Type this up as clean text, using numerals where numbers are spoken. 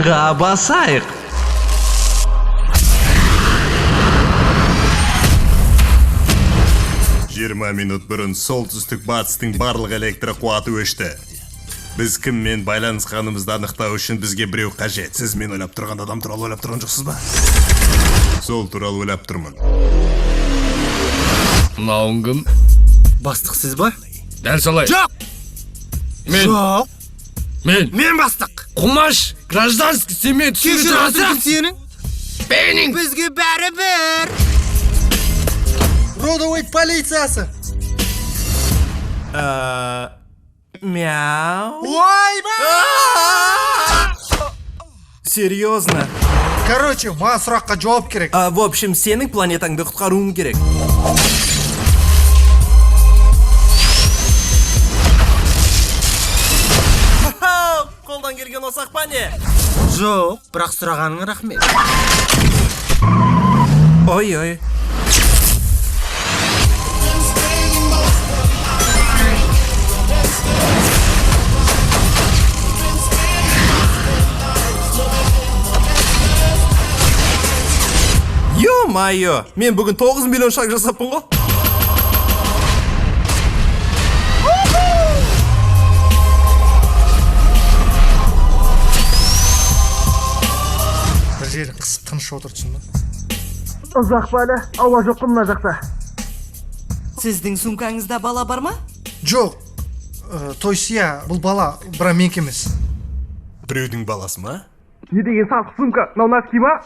тыйынга басайык. 20 минут бұрын солтүстік батыстың барлық электр қуаты өшті. Біз кіммен байланысқанымызды анықтау үшін бізге біреу қажет. Сіз мен ойлап тұрған адам туралы ойлап тұрған жоқсыз ба? Сол туралы ойлап тұрмын. Мынауың кім? Бастық сіз ба? Дәл солай. Жоқ! Жоқ! Мен бастық! Құмаш, гражданский семей түсірі тұрасақ! Сенің? Бейнің! Бізге бәрі бір! Родовой полициясы! Мяу! Ой, Серьезно? Короче, маған сұраққа жауап керек. В общем, сенің планетаңды құтқаруың керек. Қолдан келген осақ па не? Жоқ, бірақ сұрағаның рахмет. Ой. Ё-майо, мен бүгін 9 миллион шаг жасаппын ғой. Бір жерін қысып тыныш отырсын ба? Ұзақ бәлі, ауа жоқ мына жақта. Сіздің сумкаңызда бала бар ма? Жоқ. Тойсия, бұл бала, бірақ менікі емес. Біреудің баласы ма? Не деген салық сумка? Мынау носки ма?